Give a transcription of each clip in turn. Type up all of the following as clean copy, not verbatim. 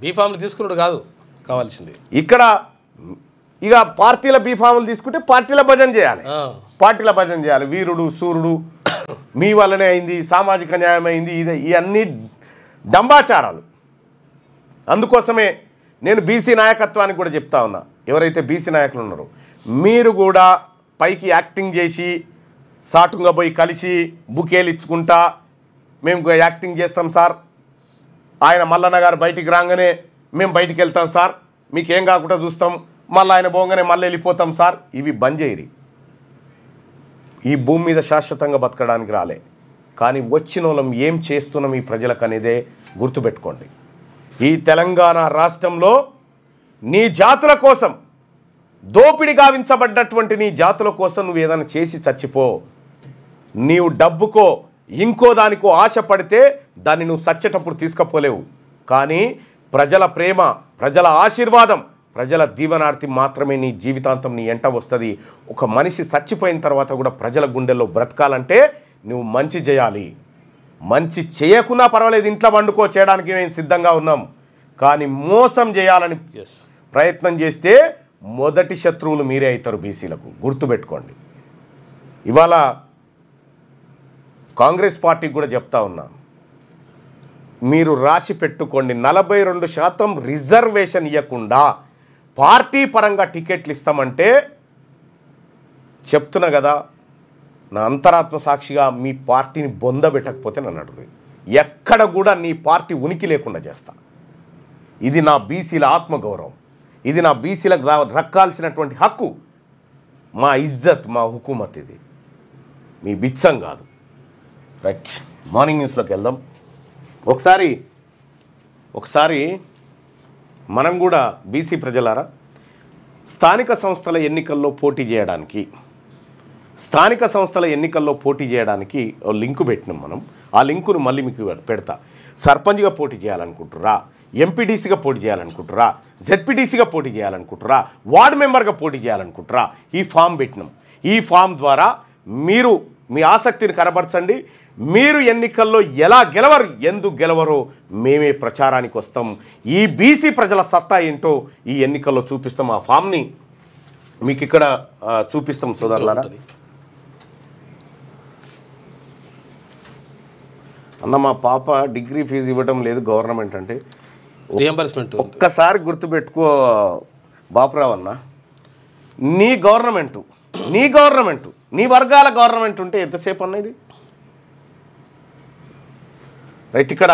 బీఫామ్లు తీసుకున్నాడు కాదు కావాల్సింది ఇక్కడ ఇక పార్టీల బీఫాములు తీసుకుంటే పార్టీల భజన చేయాలి, పార్టీల భజన చేయాలి. వీరుడు సూర్యుడు మీ వల్లనే అయింది, సామాజిక న్యాయం అయింది, ఇవన్నీ డంబాచారాలు. అందుకోసమే నేను బీసీ నాయకత్వానికి కూడా చెప్తా ఉన్నా, ఎవరైతే బీసీ నాయకులు ఉన్నారో మీరు కూడా పైకి యాక్టింగ్ చేసి సాటుగా పోయి కలిసి బుకేలు ఇచ్చుకుంటా మేము యాక్టింగ్ చేస్తాం సార్, ఆయన మల్లన్న గారు బయటికి రాగానే మేము బయటికి వెళ్తాం సార్, మీకేం కాకుండా చూస్తాం, మళ్ళీ ఆయన పోగానే మళ్ళీ వెళ్ళిపోతాం సార్, ఇవి బంద్ చేయరి. ఈ భూమి మీద శాశ్వతంగా బతకడానికి రాలే, కానీ వచ్చిన వాళ్ళం ఏం చేస్తున్నాం ఈ ప్రజలకు అనేదే గుర్తుపెట్టుకోండి. ఈ తెలంగాణ రాష్ట్రంలో నీ జాతుల కోసం దోపిడి గావించబడ్డటువంటి నీ జాతుల కోసం నువ్వు ఏదైనా చేసి చచ్చిపో. నీవు డబ్బుకో ఇంకో దానికో ఆశపడితే దాన్ని నువ్వు చచ్చేటప్పుడు తీసుకుపోలేవు. కానీ ప్రజల ప్రేమ, ప్రజల ఆశీర్వాదం, ప్రజల దీవెనార్తి మాత్రమే నీ జీవితాంతం నీ ఎంట వస్తుంది. ఒక మనిషి చచ్చిపోయిన తర్వాత కూడా ప్రజల గుండెల్లో బ్రతకాలంటే నువ్వు మంచి చేయాలి. మంచి చేయకున్నా పర్వాలేదు, ఇంట్లో వండుకో, చేయడానికి మేము సిద్ధంగా ఉన్నాం. కానీ మోసం చేయాలని ప్రయత్నం చేస్తే మొదటి శత్రువులు మీరే అవుతారు బీసీలకు, గుర్తుపెట్టుకోండి. ఇవాళ కాంగ్రెస్ పార్టీకి కూడా చెప్తా ఉన్నా, మీరు రాసి పెట్టుకోండి, 42% రిజర్వేషన్ ఇవ్వకుండా పార్టీ పరంగా టికెట్లు ఇస్తామంటే చెప్తున్నా కదా, నా అంతరాత్మ సాక్షిగా మీ పార్టీని బొందబెట్టకపోతే నన్ను అడుగు, ఎక్కడ కూడా నీ పార్టీ ఉనికి లేకుండా చేస్తా. ఇది నా బీసీల ఆత్మగౌరవం, ఇది నా బీసీలకు దక్కాల్సినటువంటి హక్కు, మా ఇజ్జత్, మా హుకుమత్, ఇది మీ బిచ్చం కాదు. రైట్, మార్నింగ్ న్యూస్లోకి వెళ్దాం. ఒకసారి మనం కూడా బీసీ ప్రజలారా స్థానిక సంస్థల ఎన్నికల్లో పోటీ చేయడానికి లింకు పెట్టినాం మనం. ఆ లింకును మళ్ళీ మీకు పెడతా. సర్పంచ్గా పోటీ చేయాలనుకుంటురా, ఎంపీటీసీగా పోటీ చేయాలనుకుంటురా, జెడ్పీటీసీగా పోటీ చేయాలనుకుంటురా, వార్డు మెంబర్గా పోటీ చేయాలనుకుంటురా, ఈ ఫామ్ పెట్టినాం. ఈ ఫామ్ ద్వారా మీరు మీ ఆసక్తిని కనబరచండి. మీరు ఎన్నికల్లో ఎలా గెలవరు, ఎందుకు గెలవరో మేమే ప్రచారానికి వస్తాం. ఈ బీసీ ప్రజల సత్తా ఏంటో ఈ ఎన్నికల్లో చూపిస్తాం. ఆ ఫామ్ని మీకు ఇక్కడ చూపిస్తాం సోదరులారా. అన్న, మా పాప డిగ్రీ ఫీజు ఇవ్వడం లేదు గవర్నమెంట్ అంటే, ఒక్కసారి గుర్తుపెట్టుకో బాపురావు అన్న, నీ గవర్నమెంటు నీ వర్గాల గవర్నమెంట్ ఉంటే ఎంతసేపు అన్న ఇది? రైట్, ఇక్కడ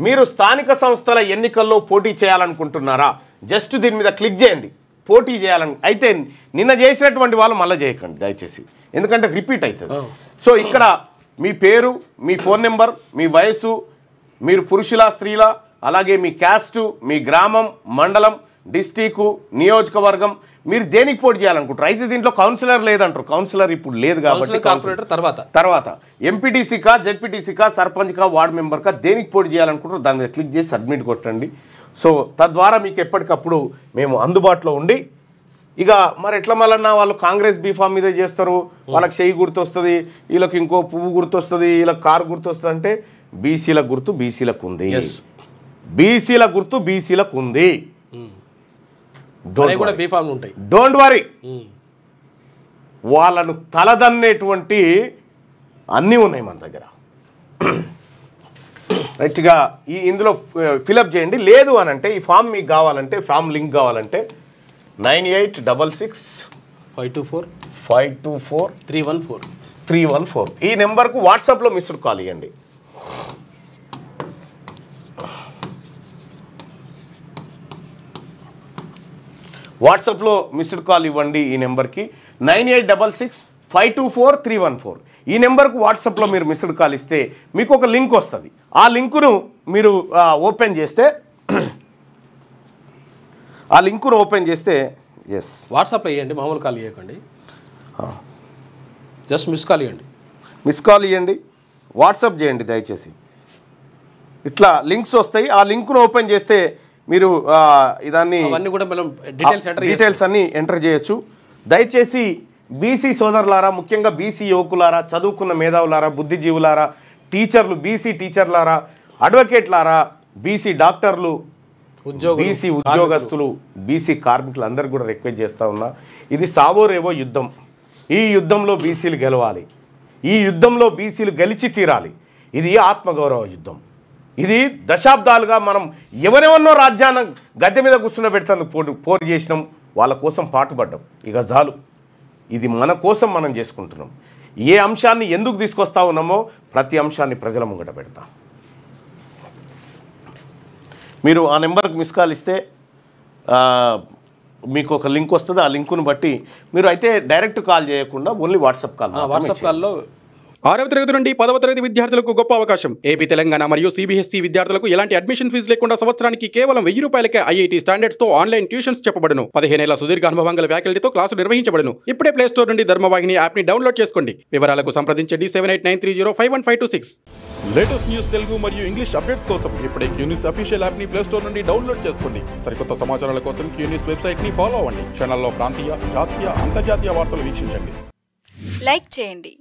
మీరు స్థానిక సంస్థల ఎన్నికల్లో పోటీ చేయాలనుకుంటున్నారా, జస్ట్ దీని మీద క్లిక్ చేయండి. పోటీ చేయాలని అయితే నిన్న చేసినటువంటి వాళ్ళు మళ్ళీ చేయకండి దయచేసి, ఎందుకంటే రిపీట్ అవుతుంది. సో ఇక్కడ మీ పేరు, మీ ఫోన్ నెంబర్, మీ వయసు, మీరు పురుషుల స్త్రీల, అలాగే మీ క్యాస్టు, మీ గ్రామం, మండలం, డిస్టిక్, నియోజకవర్గం, మీరు దేనికి పోటీ చేయాలనుకుంటారు. అయితే దీంట్లో కౌన్సిలర్ లేదంటారు, కౌన్సిలర్ ఇప్పుడు లేదు కాబట్టి తర్వాత ఎంపీటీసీకా, జెడ్పీటీసీకా, సర్పంచ్కా, వార్డు మెంబర్కా దేనికి పోటీ చేయాలనుకుంటారు దాని మీద క్లిక్ చేసి సబ్మిట్ కొట్టండి. సో తద్వారా మీకు ఎప్పటికప్పుడు మేము అందుబాటులో ఉండి, ఇక మరి ఎట్లా మళ్ళన్నా వాళ్ళు కాంగ్రెస్ బీఫామ్ మీద చేస్తారు, వాళ్ళకి చెయ్యి గుర్తు వస్తుంది, వీళ్ళకి ఇంకో పువ్వు గుర్తు వస్తుంది, వీళ్ళకి కారు గుర్తు వస్తుంది అంటే బీసీల గుర్తు బీసీలకు ఉంది, బీసీల గుర్తు బీసీలకు ఉంది. డోంట్ వరీ, వాళ్ళను తలదన్నేటువంటి అన్నీ ఉన్నాయి మన దగ్గర. రైట్గా ఇందులో ఫిలప్ చేయండి. లేదు అని అంటే ఈ ఫామ్ మీకు కావాలంటే, ఫామ్ లింక్ కావాలంటే 9866524524 ఈ నెంబర్కు వాట్సాప్లో మిస్డ్ కాల్ ఇవ్వండి. వాట్సాప్లో మిస్డ్ కాల్ ఇవ్వండి ఈ నెంబర్కి 9866524314. ఈ నెంబర్కు వాట్సాప్లో మీరు మిస్డ్ కాల్ ఇస్తే మీకు ఒక లింక్ వస్తుంది. ఆ లింకును మీరు ఓపెన్ చేస్తే ఎస్ వాట్సాప్ ఇవ్వండి, మామూలు కాల్ ఇవ్వకండి, జస్ట్ మిస్ కాల్ ఇవ్వండి, వాట్సాప్ చేయండి దయచేసి. ఇట్లా లింక్స్ వస్తాయి. ఆ లింకును ఓపెన్ చేస్తే మీరు డీటెయిల్స్ అన్నీ ఎంటర్ చేయొచ్చు. దయచేసి బీసీ సోదరులారా, ముఖ్యంగా బీసీ యువకులారా, చదువుకున్న మేధావులారా, బుద్ధిజీవులారా, టీచర్లు, బీసీ టీచర్లారా, అడ్వకేట్లారా, బీసీ డాక్టర్లు, బీసీ ఉద్యోగస్తులు బీసీ కార్మికులు అందరూ కూడా రిక్వెస్ట్ చేస్తూ ఉన్నా, ఇది సావోరేవో యుద్ధం. ఈ యుద్ధంలో బీసీలు గెలవాలి, ఈ యుద్ధంలో బీసీలు గెలిచి తీరాలి. ఇది ఆత్మగౌరవ యుద్ధం. ఇది దశాబ్దాలుగా మనం ఎవరెవరినో రాజ్యాన్ని గద్దె మీద కూర్చున్న పెడతాను పోరు చేసినాం, వాళ్ళ కోసం పాటుపడ్డాం. ఇక చాలు, ఇది మన కోసం మనం చేసుకుంటున్నాం. ఏ అంశాన్ని ఎందుకు తీసుకొస్తా ఉన్నామో ప్రతి అంశాన్ని ప్రజల ముంగట పెడతాం. మీరు ఆ నెంబర్కి మిస్ కాల్ ఇస్తే మీకు ఒక లింక్ వస్తుంది. ఆ లింకును బట్టి మీరు అయితే డైరెక్ట్ కాల్ చేయకుండా ఓన్లీ వాట్సాప్ కాల్లో 6వ తరగతి నుండి 10వ తరగతి విద్యార్థులకు గొప్ప అవకాశం. ఏపీ, తెలంగాణ మరియు సిబిఎస్ఈ విద్యార్థులకు ఎలాంటి అడ్మిషన్ ఫీజు లేకుండా సంవత్సరానికి కేవలం 1000 రూపాయలకే ఐఐటీ స్టాండర్డ్స్ తో ఆన్లైన్ ట్యూషన్స్ చెప్పబడును. 15 ఏళ్ల సుదీర్ఘ అనుభవం గల ఫ్యాకల్టీతో క్లాసులు నిర్వహించబడును. ఇప్పుడే ప్లే స్టోర్ నుండి ధర్మవాహిని యాప్ ని డౌన్లోడ్ చేసుకోండి. వివరాలకు సంప్రదించండి 7893051526. లేటెస్ట్ న్యూస్ తెలుగు మరియు ఇంగ్లీష్ అప్డేట్స్ కోసం ఇప్పుడే క్యూన్యూస్ అఫీషియల్ యాప్ ని ప్లే స్టోర్ నుండి డౌన్లోడ్ చేసుకోండి. సరికొత్త సమాచారాల కోసం క్యూన్యూస్ వెబ్సైట్ ని ఫాలో అవ్వండి. ఛానల్లో ప్రాంతీయ, జాతీయ, అంతర్జాతీయ వార్తలు వీక్షించండి. లైక్ చేయండి.